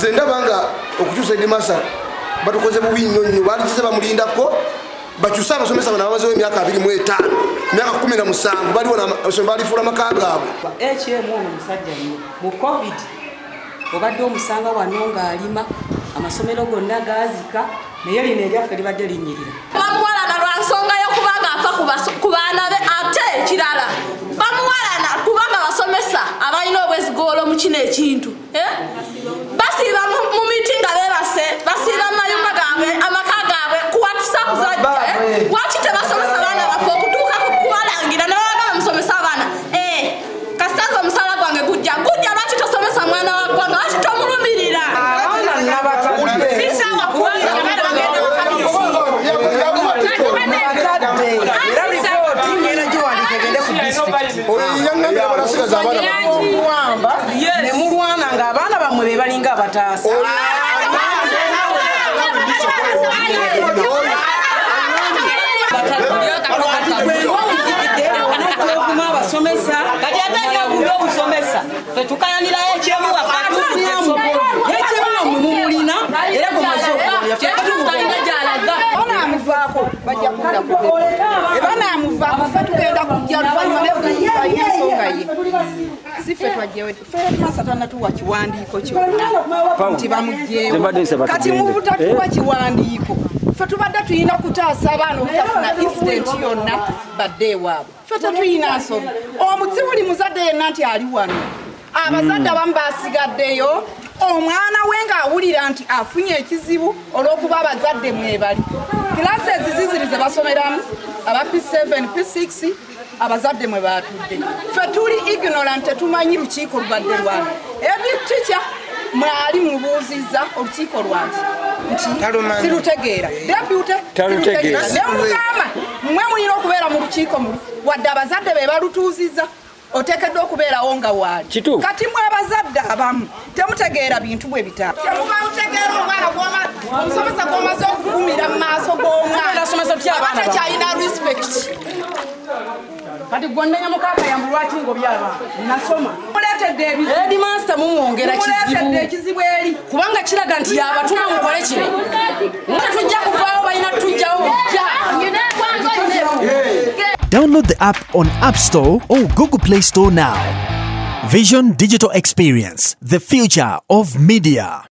Zendabanga okukyusa edimasa batukoze bubi nnyo balikize bamulindako bakyusa abasomesa bano abamazewo emyaka 25 emyaka 17 baliwo balifuula amaka gaabwe. HM ono musajja nnyo mu covid obadde omusanga wano ng'alima amasomero gonna gaazika naye lino eryaffe libadde linyirira. Bamuwalana lwa nsonga y'okubanga afa ku baana be ate ekirala bamuwalana kubanga basomesa abalina obwesigolo mu kino ekintu basiiba mu miti nga beebase basiiba mu mayumba gaabwe amaka gaabwe kuwatisa kuzajja waki tebasomesa baana baffe okutuuka kubalangira ne babagamba musomesa abaana kasitaza omusaala gwange gujja lwaki tosomesa mwana wa ggwanga lwaki tomulumirira nemulwana nga abaana bamwe be balinga abataasa abasomesa kati atanyakula obusomesa fetukayanira HM mumulina era banamuvaako bajja kudda banamuvaako fe tugenda kujja luvannyuma ensonga ye si fe twajjewe femasatana tuwa kiwandiiko kyonna nti bamugjeewo kati mu butatuwa kiwandiiko fe tubadde tulina kutaasa abaana obutafuna incident yonna badde ewaabwe fe tetulina nsobi omuzibu buli muzadde yenna nti ali wano abazadde abamu basigaddeyo omwana we ng'awulira nti afunye ekizibu olw'okuba abazadde mwebali classes zizirize basomeramu aba P7 P6 abazadde mwe batudde fe tuli ignorant tetumanyi lukiiko lubadde lwana every teacher mwali mubuuzizza olukiiko lwange nti sirutegeera deputy sirutegeera nemugamba mmwe mulina okubeera mu lukiiko muli wadde abazadde be balutuuzizza otekedde okubeerawo nga waali kati mwe abazadde abamu temutegeera bintu bwe bitaano temuba mutegeera omwana omusomesa gw'omaze okuvumira mu maaso g'omwana ate kyalina respect kati gwonnenya mukaka yambu lwaki ngobya abaana nasoma muleetedde edimaster mumwongera ekizibu eri kubanga kiraga nti yabatuma mukole kino nga tujja kuvaawo balina tujjawo mujja. Download the app on App Store or Google Play Store now. Vision Digital Experience, the future of media.